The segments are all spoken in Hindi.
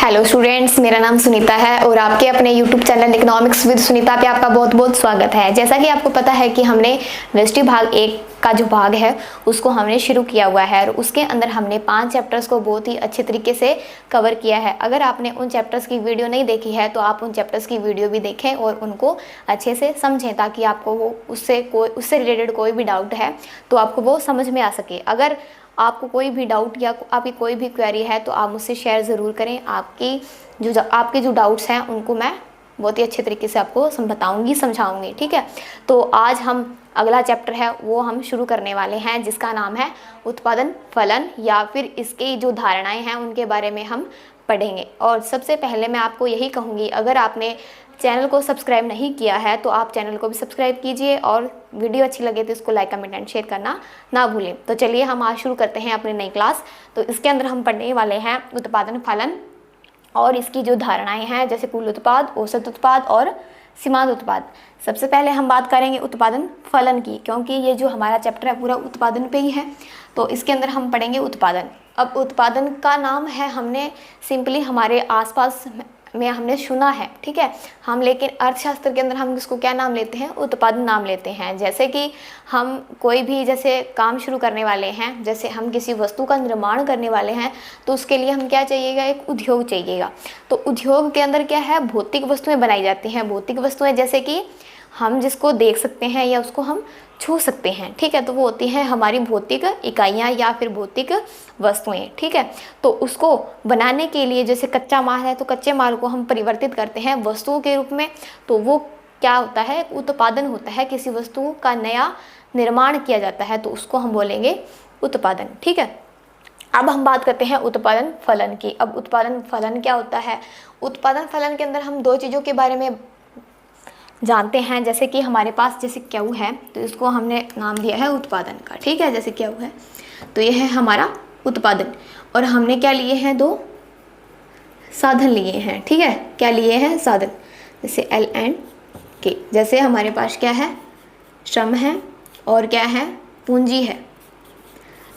हेलो स्टूडेंट्स, मेरा नाम सुनीता है और आपके अपने YouTube channel economics with Sunita पे आपका बहुत बहुत स्वागत है। जैसा कि आपको पता है कि हमने व्यष्टि भाग 1 का जो भाग है उसको हमने शुरू किया हुआ है और उसके अंदर हमने 5 चैप्टर्स को बहुत ही अच्छे तरीके से कवर किया है। अगर आपने उन चैप्टर्स की वीडियो नहीं देखी है तो आप उन चैप्टर्स की वीडियो भी देखें और उनको अच्छे से समझें, ताकि आपको वो उससे रिलेटेड कोई भी डाउट है तो आपको वो समझ में आ सके। अगर आपको कोई भी डाउट या आपकी कोई भी क्वेरी है तो आप मुझसे शेयर ज़रूर करें। आपके जो डाउट्स हैं उनको मैं बहुत ही अच्छे तरीके से आपको बताऊंगी, समझाऊंगी। ठीक है, तो आज हम अगला चैप्टर है वो हम शुरू करने वाले हैं, जिसका नाम है उत्पादन फलन, या फिर इसकी जो धारणाएं हैं उनके बारे में हम पढ़ेंगे। और सबसे पहले मैं आपको यही कहूँगी, अगर आपने चैनल को सब्सक्राइब नहीं किया है तो आप चैनल को भी सब्सक्राइब कीजिए और वीडियो अच्छी लगे तो इसको लाइक कमेंट एंड शेयर करना ना भूलें। तो चलिए हम आज शुरू करते हैं अपनी नई क्लास। तो इसके अंदर हम पढ़ने वाले हैं उत्पादन फलन और इसकी जो धारणाएं हैं, जैसे कुल उत्पाद, औसत उत्पाद और सीमांत उत्पाद। सबसे पहले हम बात करेंगे उत्पादन फलन की, क्योंकि ये जो हमारा चैप्टर है पूरा उत्पादन पे ही है। तो इसके अंदर हम पढ़ेंगे उत्पादन। अब उत्पादन का नाम है, हमने सिंपली हमारे आसपास में हमने सुना है, ठीक है हम, लेकिन अर्थशास्त्र के अंदर हम इसको क्या नाम लेते हैं, उत्पादन नाम लेते हैं। जैसे कि हम कोई भी जैसे काम शुरू करने वाले हैं, जैसे हम किसी वस्तु का निर्माण करने वाले हैं तो उसके लिए हम क्या चाहिएगा, एक उद्योग चाहिएगा। तो उद्योग के अंदर क्या है, भौतिक वस्तुएं बनाई जाती हैं। भौतिक वस्तुएं जैसे कि हम जिसको देख सकते हैं या उसको हम छू सकते हैं, ठीक है, तो वो होती हैं हमारी भौतिक इकाइयाँ या फिर भौतिक वस्तुएं। ठीक है, तो उसको बनाने के लिए जैसे कच्चा माल है तो कच्चे माल को हम परिवर्तित करते हैं वस्तुओं के रूप में, तो वो क्या होता है, उत्पादन होता है। किसी वस्तु का नया निर्माण किया जाता है तो उसको हम बोलेंगे उत्पादन। ठीक है, अब हम बात करते हैं उत्पादन फलन की। अब उत्पादन फलन क्या होता है, उत्पादन फलन के अंदर हम दो चीज़ों के बारे में जानते हैं। जैसे कि हमारे पास जैसे क्यू है तो इसको हमने नाम दिया है उत्पादन का, ठीक है, जैसे क्यू है तो यह है हमारा उत्पादन। और हमने क्या लिए हैं, दो साधन लिए हैं, ठीक है, क्या लिए हैं, साधन, जैसे एल एंड के। जैसे हमारे पास क्या है, श्रम है और क्या है, पूंजी है।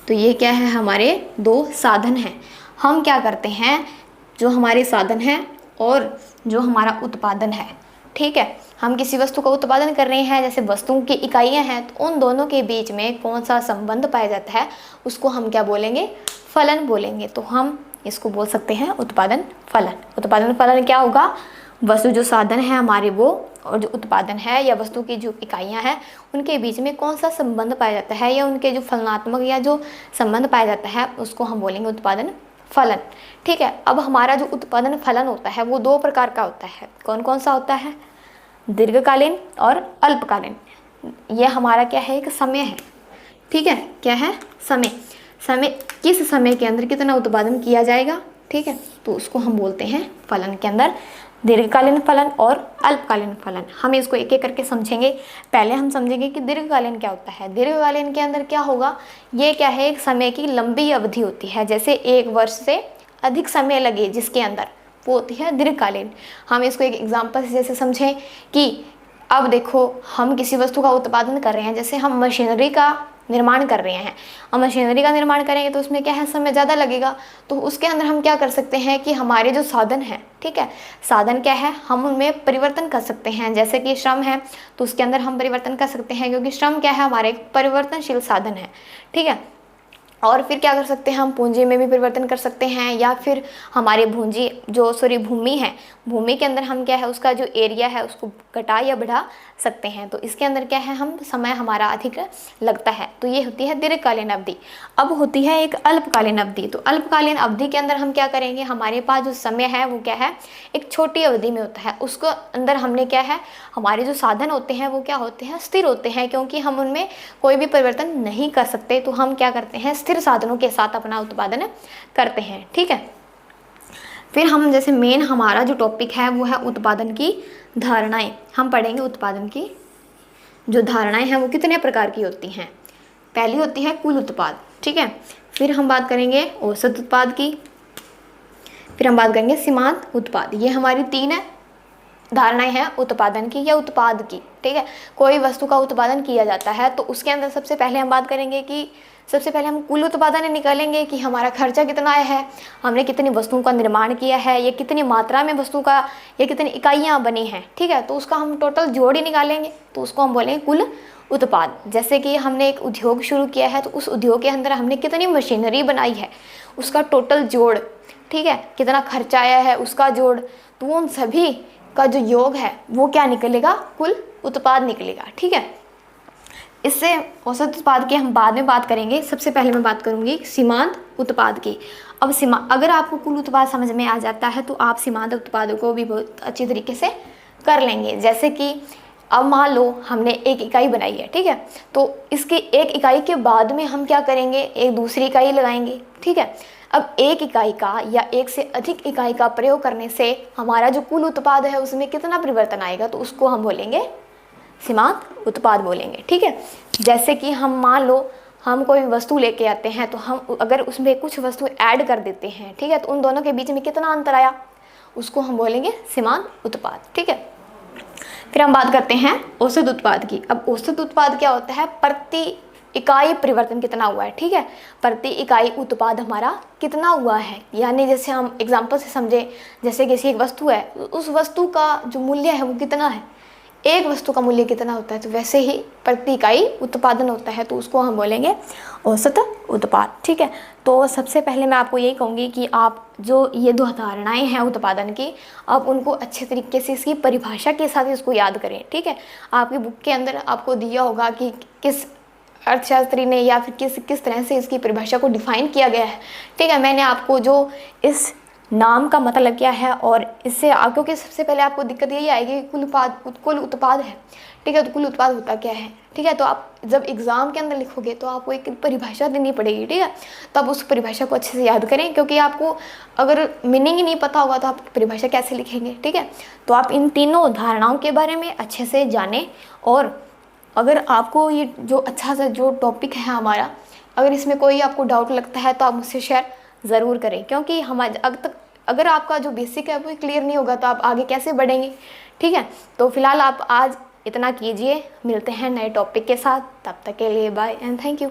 तो ये क्या है, हमारे दो साधन हैं। हम क्या करते हैं, जो हमारे साधन हैं और जो हमारा उत्पादन है, ठीक है, हम किसी वस्तु का उत्पादन कर रहे हैं, जैसे वस्तुओं की इकाइयाँ हैं, तो उन दोनों के बीच में कौन सा संबंध पाया जाता है उसको हम क्या बोलेंगे, फलन बोलेंगे। तो हम इसको बोल सकते हैं उत्पादन फलन। उत्पादन फलन क्या होगा, वस्तु जो साधन है हमारे वो और जो उत्पादन है या वस्तु की जो इकाइयाँ हैं उनके बीच में कौन सा संबंध पाया जाता है या उनके जो फलनात्मक या जो संबंध पाया जाता है उसको हम बोलेंगे उत्पादन फलन। ठीक है, अब हमारा जो उत्पादन फलन होता है वो दो प्रकार का होता है। कौन कौन सा होता है, दीर्घकालीन और अल्पकालीन। यह हमारा क्या है, एक समय है, ठीक है, क्या है, समय। समय, किस समय के अंदर कितना उत्पादन किया जाएगा, ठीक है, तो उसको हम बोलते हैं फलन के अंदर दीर्घकालीन फलन और अल्पकालीन फलन। हम इसको एक एक करके समझेंगे। पहले हम समझेंगे कि दीर्घकालीन क्या होता है। दीर्घकालीन के अंदर क्या होगा, ये क्या है, एक समय की लंबी अवधि होती है, जैसे 1 वर्ष से अधिक समय लगे जिसके अंदर, वो होती है दीर्घकालीन। हम इसको एक एग्जांपल से जैसे समझें कि अब देखो हम किसी वस्तु का उत्पादन कर रहे हैं, जैसे हम मशीनरी का निर्माण कर रहे हैं। अब मशीनरी का निर्माण करेंगे तो उसमें क्या है, समय ज़्यादा लगेगा। तो उसके अंदर हम क्या कर सकते हैं कि हमारे जो साधन हैं, ठीक है, साधन क्या है, हम उनमें परिवर्तन कर सकते हैं। जैसे कि श्रम है तो उसके अंदर हम परिवर्तन कर सकते हैं, क्योंकि श्रम क्या है, हमारे एक परिवर्तनशील साधन है, ठीक है। और फिर क्या कर सकते हैं, हम पूंजी में भी परिवर्तन कर सकते हैं, या फिर हमारे भूमि है, भूमि के अंदर हम क्या है, उसका जो एरिया है उसको घटा या बढ़ा सकते हैं। तो इसके अंदर क्या है, हम समय हमारा अधिक लगता है। तो ये होती है दीर्घकालीन अवधि। अब होती है एक अल्पकालीन अवधि। तो अल्पकालीन अवधि के अंदर हम क्या करेंगे, हमारे पास जो समय है वो क्या है, एक छोटी अवधि में होता है। उसको अंदर हमने क्या है, हमारे जो साधन होते हैं वो क्या होते हैं, स्थिर होते हैं, क्योंकि हम उनमें कोई भी परिवर्तन नहीं कर सकते। तो हम क्या करते हैं, स्थिर साधनों के साथ अपना उत्पादन करते हैं, ठीक है। फिर हम जैसे मेन हमारा जो टॉपिक है वो है उत्पादन की धारणाएं। हम पढ़ेंगे उत्पादन की जो धारणाएं हैं वो कितने प्रकार की होती हैं। पहली होती है कुल उत्पाद, ठीक है, फिर हम बात करेंगे औसत उत्पाद की, फिर हम बात करेंगे सीमांत उत्पाद। ये हमारी 3 धारणाएं हैं उत्पादन की या उत्पाद की, ठीक है। कोई वस्तु का उत्पादन किया जाता है तो उसके अंदर सबसे पहले हम बात करेंगे कि सबसे पहले हम कुल उत्पादन निकालेंगे कि हमारा खर्चा कितना है, हमने कितनी वस्तुओं का निर्माण किया है, ये कितनी मात्रा में वस्तु का, ये कितनी इकाइयाँ बनी हैं, ठीक है। तो उसका हम टोटल जोड़ ही निकालेंगे, तो उसको हम बोलेंगे कुल उत्पाद। जैसे कि हमने एक उद्योग शुरू किया है तो उस उद्योग के अंदर हमने कितनी मशीनरी बनाई है, उसका टोटल जोड़, ठीक है। कितना खर्चा आया है उसका जोड़, तो उन सभी का जो योग है वो क्या निकलेगा, कुल उत्पाद निकलेगा, ठीक है। इससे औसत उत्पाद की हम बाद में बात करेंगे। सबसे पहले मैं बात करूंगी सीमांत उत्पाद की। अब अगर आपको कुल उत्पाद समझ में आ जाता है तो आप सीमांत उत्पादों को भी बहुत अच्छी तरीके से कर लेंगे। जैसे कि अब मान लो हमने एक इकाई बनाई है, ठीक है, तो इसकी एक इकाई के बाद में हम क्या करेंगे, एक दूसरी इकाई लगाएंगे, ठीक है। अब एक इकाई का या एक से अधिक इकाई का प्रयोग करने से हमारा जो कुल उत्पाद है उसमें कितना परिवर्तन आएगा, तो उसको हम बोलेंगे सीमांत उत्पाद बोलेंगे, ठीक है। जैसे कि हम मान लो हम कोई वस्तु लेके आते हैं तो हम अगर उसमें कुछ वस्तु ऐड कर देते हैं, ठीक है, तो उन दोनों के बीच में कितना अंतर आया, उसको हम बोलेंगे सीमांत उत्पाद, ठीक है। फिर हम बात करते हैं औसत उत्पाद की। अब औसत उत्पाद क्या होता है, प्रति इकाई परिवर्तन कितना हुआ है, ठीक है, प्रति इकाई उत्पाद हमारा कितना हुआ है। यानी जैसे हम एग्जांपल से समझे, जैसे किसी एक वस्तु है, उस वस्तु का जो मूल्य है वो कितना है, एक वस्तु का मूल्य कितना होता है, तो वैसे ही प्रति इकाई उत्पादन होता है, तो उसको हम बोलेंगे औसत उत्पाद, ठीक है। तो सबसे पहले मैं आपको यही कहूँगी कि आप जो ये दो धारणाएं हैं उत्पादन की, आप उनको अच्छे तरीके से इसकी परिभाषा के साथ इसको याद करें, ठीक है। आपकी बुक के अंदर आपको दिया होगा कि किस अर्थशास्त्री ने या फिर किस तरह से इसकी परिभाषा को डिफाइन किया गया है, ठीक है। मैंने आपको जो इस नाम का मतलब क्या है और इससे क्योंकि सबसे पहले आपको दिक्कत यही आएगी कि कुल उत्पाद है, ठीक है, तो कुल उत्पाद होता क्या है, ठीक है। तो आप जब एग्ज़ाम के अंदर लिखोगे तो आपको एक परिभाषा देनी पड़ेगी, ठीक है। तो आप उस परिभाषा को अच्छे से याद करें, क्योंकि आपको अगर मीनिंग ही नहीं पता होगा तो आप परिभाषा कैसे लिखेंगे, ठीक है। तो आप इन तीनों धारणाओं के बारे में अच्छे से जानें, और अगर आपको ये जो अच्छा सा जो टॉपिक है हमारा, अगर इसमें कोई आपको डाउट लगता है तो आप मुझसे शेयर ज़रूर करें, क्योंकि अगर आपका जो बेसिक है वो क्लियर नहीं होगा तो आप आगे कैसे बढ़ेंगे, ठीक है। तो फिलहाल आप आज इतना कीजिए, मिलते हैं नए टॉपिक के साथ, तब तक के लिए बाय एंड थैंक यू।